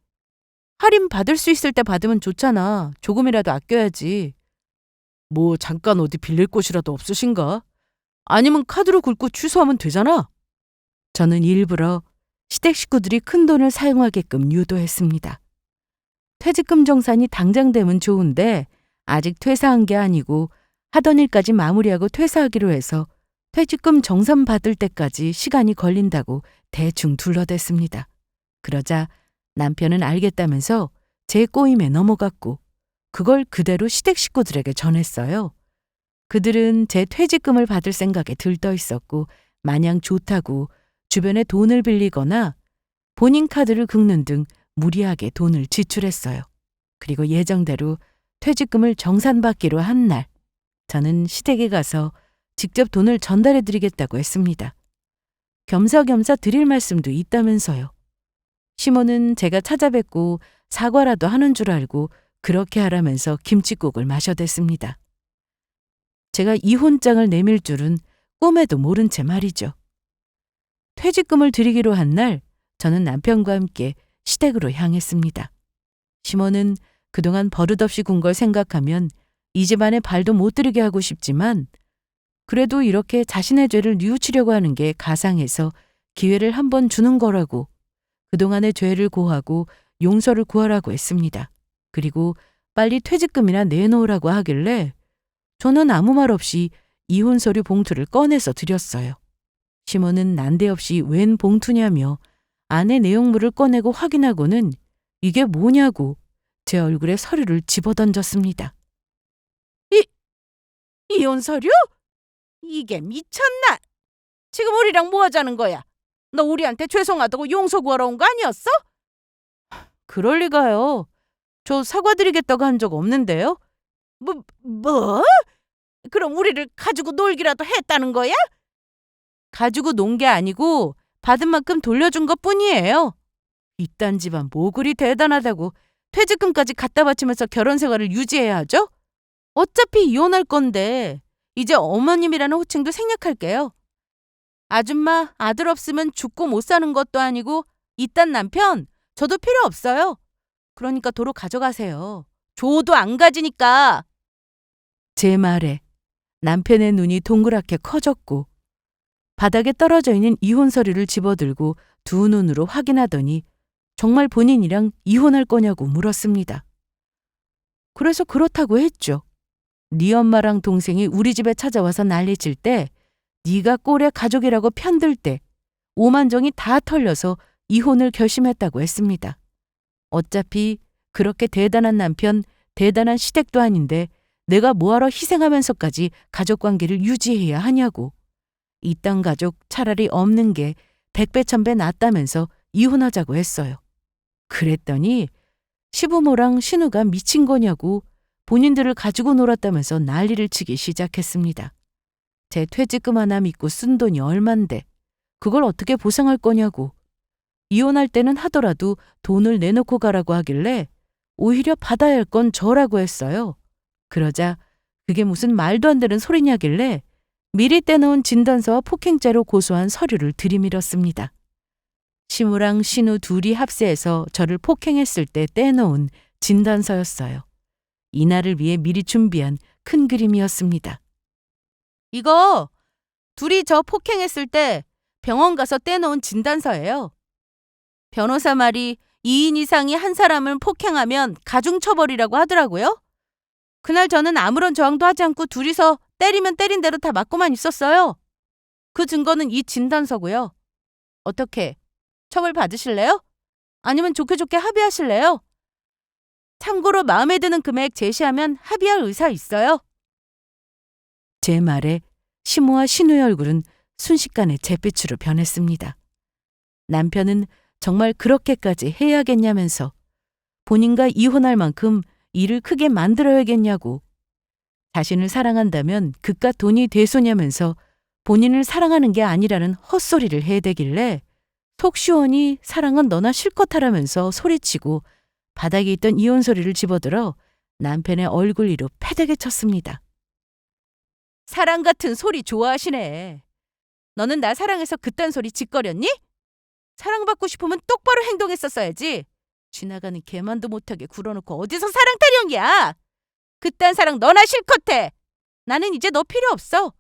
Speaker 1: 할인 받을 수 있을 때 받으면 좋잖아. 조금이라도 아껴야지.
Speaker 3: 뭐 잠깐 어디 빌릴 곳이라도 없으신가? 아니면 카드로 긁고 취소하면 되잖아.
Speaker 1: 저는 일부러 시댁 식구들이 큰 돈을 사용하게끔 유도했습니다. 퇴직금 정산이 당장 되면 좋은데 아직 퇴사한 게 아니고 하던 일까지 마무리하고 퇴사하기로 해서 퇴직금 정산 받을 때까지 시간이 걸린다고 대충 둘러댔습니다. 그러자 남편은 알겠다면서 제 꼬임에 넘어갔고 그걸 그대로 시댁 식구들에게 전했어요. 그들은 제 퇴직금을 받을 생각에 들떠 있었고 마냥 좋다고 주변에 돈을 빌리거나 본인 카드를 긁는 등 무리하게 돈을 지출했어요. 그리고 예정대로 퇴직금을 정산받기로 한 날, 저는 시댁에 가서 직접 돈을 전달해 드리겠다고 했습니다. 겸사겸사 드릴 말씀도 있다면서요. 시모는 제가 찾아뵙고 사과라도 하는 줄 알고 그렇게 하라면서 김칫국을 마셔댔습니다. 제가 이혼장을 내밀 줄은 꿈에도 모른 채 말이죠. 퇴직금을 드리기로 한 날, 저는 남편과 함께 시댁으로 향했습니다. 시모는 그동안 버릇없이 군 걸 생각하면 이 집안에 발도 못 들이게 하고 싶지만 그래도 이렇게 자신의 죄를 뉘우치려고 하는 게 가상해서 기회를 한 번 주는 거라고 그동안의 죄를 고하고 용서를 구하라고 했습니다. 그리고 빨리 퇴직금이나 내놓으라고 하길래 저는 아무 말 없이 이혼 서류 봉투를 꺼내서 드렸어요. 시모는 난데없이 웬 봉투냐며 안에 내용물을 꺼내고 확인하고는 이게 뭐냐고 제 얼굴에 서류를 집어던졌습니다.
Speaker 2: 이혼 서류? 이게 미쳤나? 지금 우리랑 뭐 하자는 거야? 너 우리한테 죄송하다고 용서 구하러 온 거 아니었어?
Speaker 1: 그럴 리가요. 저 사과드리겠다고 한 적 없는데요.
Speaker 2: 뭐? 그럼 우리를 가지고 놀기라도 했다는 거야?
Speaker 1: 가지고 논 게 아니고 받은 만큼 돌려준 것 뿐이에요. 이딴 집안 뭐 그리 대단하다고 퇴직금까지 갖다 바치면서 결혼 생활을 유지해야 하죠? 어차피 이혼할 건데 이제 어머님이라는 호칭도 생략할게요. 아줌마 아들 없으면 죽고 못 사는 것도 아니고 이딴 남편 저도 필요 없어요. 그러니까 도로 가져가세요. 줘도 안 가지니까. 제 말에 남편의 눈이 동그랗게 커졌고 바닥에 떨어져 있는 이혼 서류를 집어들고 두 눈으로 확인하더니 정말 본인이랑 이혼할 거냐고 물었습니다. 그래서 그렇다고 했죠. 네 엄마랑 동생이 우리 집에 찾아와서 난리칠 때 네가 꼴의 가족이라고 편들 때 오만정이 다 털려서 이혼을 결심했다고 했습니다. 어차피 그렇게 대단한 남편, 대단한 시댁도 아닌데 내가 뭐하러 희생하면서까지 가족관계를 유지해야 하냐고. 이딴 가족 차라리 없는 게 백배 천배 낫다면서 이혼하자고 했어요. 그랬더니 시부모랑 신우가 미친 거냐고 본인들을 가지고 놀았다면서 난리를 치기 시작했습니다. 제 퇴직금 하나 믿고 쓴 돈이 얼만데 그걸 어떻게 보상할 거냐고. 이혼할 때는 하더라도 돈을 내놓고 가라고 하길래 오히려 받아야 할 건 저라고 했어요. 그러자 그게 무슨 말도 안 되는 소리냐길래 미리 떼놓은 진단서와 폭행죄로 고소한 서류를 들이밀었습니다. 시무랑 신우 둘이 합세해서 저를 폭행했을 때 떼놓은 진단서였어요. 이날을 위해 미리 준비한 큰 그림이었습니다. 이거 둘이 저 폭행했을 때 병원 가서 떼놓은 진단서예요. 변호사 말이 2인 이상이 한 사람을 폭행하면 가중처벌이라고 하더라고요. 그날 저는 아무런 저항도 하지 않고 둘이서 때리면 때린 대로 다 맞고만 있었어요. 그 증거는 이 진단서고요. 어떻게 처벌 받으실래요? 아니면 좋게 좋게 합의하실래요? 참고로 마음에 드는 금액 제시하면 합의할 의사 있어요. 제 말에 시모와 신우의 얼굴은 순식간에 잿빛으로 변했습니다. 남편은 정말 그렇게까지 해야겠냐면서 본인과 이혼할 만큼 일을 크게 만들어야겠냐고. 자신을 사랑한다면 그깟 돈이 대소냐면서 본인을 사랑하는 게 아니라는 헛소리를 해대길래 속 시원히 사랑은 너나 실컷 하라면서 소리치고 바닥에 있던 이혼 서류를 집어들어 남편의 얼굴 위로 패대게 쳤습니다. 사랑 같은 소리 좋아하시네. 너는 나 사랑해서 그딴 소리 짓거렸니? 사랑받고 싶으면 똑바로 행동했었어야지. 지나가는 개만도 못하게 굴어놓고 어디서 사랑 타령이야. 그딴 사랑 너나 실컷 해. 나는 이제 너 필요 없어.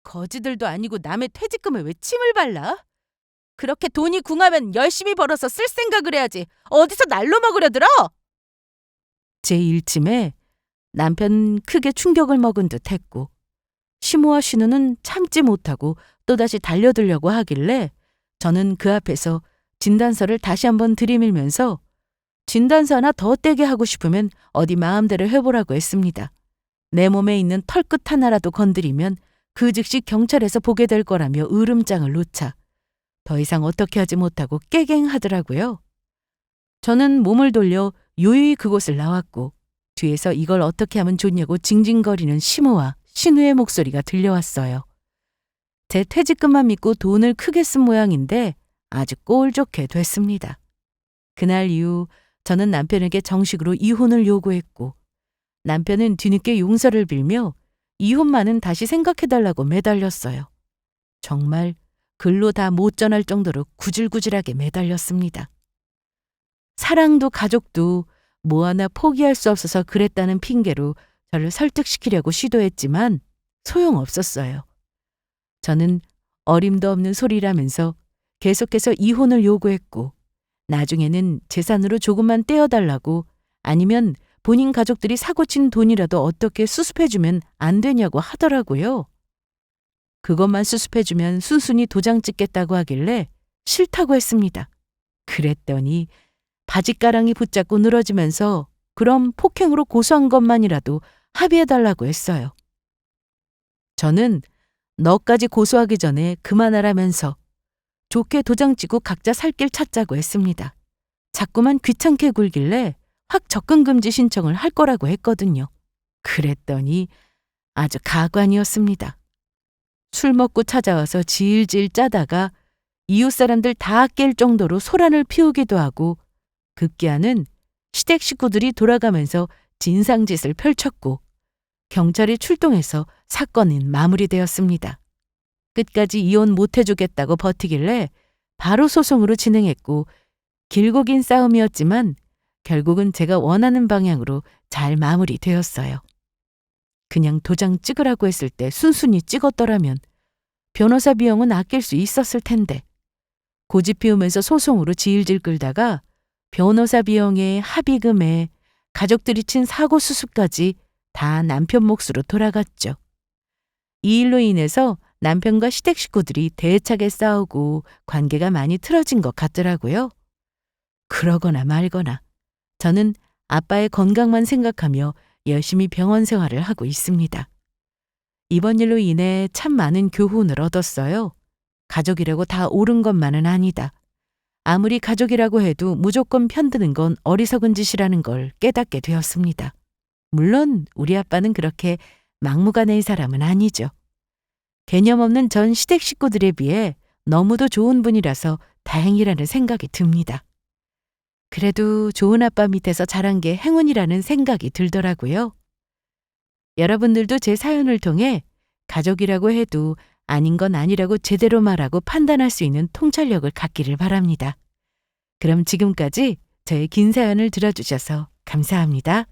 Speaker 1: 거지들도 아니고 남의 퇴직금을 왜 침을 발라? 그렇게 돈이 궁하면 열심히 벌어서 쓸 생각을 해야지. 어디서 날로 먹으려 들어? 제 일침에 남편 크게 충격을 먹은 듯 했고 시모와 신우는 참지 못하고 또다시 달려들려고 하길래 저는 그 앞에서 진단서를 다시 한번 들이밀면서 진단서 하나 더 떼게 하고 싶으면 어디 마음대로 해보라고 했습니다. 내 몸에 있는 털끝 하나라도 건드리면 그 즉시 경찰에서 보게 될 거라며 으름장을 놓자 더 이상 어떻게 하지 못하고 깨갱하더라고요. 저는 몸을 돌려 요유히 그곳을 나왔고 뒤에서 이걸 어떻게 하면 좋냐고 징징거리는 시모와 신우의 목소리가 들려왔어요. 제 퇴직금만 믿고 돈을 크게 쓴 모양인데 아주 꼴 좋게 됐습니다. 그날 이후 저는 남편에게 정식으로 이혼을 요구했고 남편은 뒤늦게 용서를 빌며 이혼만은 다시 생각해달라고 매달렸어요. 정말 글로 다 못 전할 정도로 구질구질하게 매달렸습니다. 사랑도 가족도 뭐 하나 포기할 수 없어서 그랬다는 핑계로 저를 설득시키려고 시도했지만 소용없었어요. 저는 어림도 없는 소리라면서 계속해서 이혼을 요구했고 나중에는 재산으로 조금만 떼어달라고 아니면 본인 가족들이 사고친 돈이라도 어떻게 수습해주면 안 되냐고 하더라고요. 그것만 수습해주면 순순히 도장 찍겠다고 하길래 싫다고 했습니다. 그랬더니 바짓가랑이 붙잡고 늘어지면서 그럼 폭행으로 고소한 것만이라도 합의해달라고 했어요. 저는 너까지 고소하기 전에 그만하라면서 좋게 도장 찍고 각자 살 길 찾자고 했습니다. 자꾸만 귀찮게 굴길래 확 접근금지 신청을 할 거라고 했거든요. 그랬더니 아주 가관이었습니다. 술 먹고 찾아와서 질질 짜다가 이웃 사람들 다 깰 정도로 소란을 피우기도 하고 급기야는 시댁 식구들이 돌아가면서 진상짓을 펼쳤고 경찰이 출동해서 사건은 마무리되었습니다. 끝까지 이혼 못해주겠다고 버티길래 바로 소송으로 진행했고 길고 긴 싸움이었지만 결국은 제가 원하는 방향으로 잘 마무리되었어요. 그냥 도장 찍으라고 했을 때 순순히 찍었더라면 변호사 비용은 아낄 수 있었을 텐데 고집 피우면서 소송으로 질질 끌다가 변호사 비용에 합의금에 가족들이 친 사고 수수까지 다 남편 몫으로 돌아갔죠. 이 일로 인해서 남편과 시댁 식구들이 대차게 싸우고 관계가 많이 틀어진 것 같더라고요. 그러거나 말거나 저는 아빠의 건강만 생각하며 열심히 병원 생활을 하고 있습니다. 이번 일로 인해 참 많은 교훈을 얻었어요. 가족이라고 다 옳은 것만은 아니다. 아무리 가족이라고 해도 무조건 편드는 건 어리석은 짓이라는 걸 깨닫게 되었습니다. 물론 우리 아빠는 그렇게 막무가내의 사람은 아니죠. 개념 없는 전 시댁 식구들에 비해 너무도 좋은 분이라서 다행이라는 생각이 듭니다. 그래도 좋은 아빠 밑에서 자란 게 행운이라는 생각이 들더라고요. 여러분들도 제 사연을 통해 가족이라고 해도 아닌 건 아니라고 제대로 말하고 판단할 수 있는 통찰력을 갖기를 바랍니다. 그럼 지금까지 저의 긴 사연을 들어주셔서 감사합니다.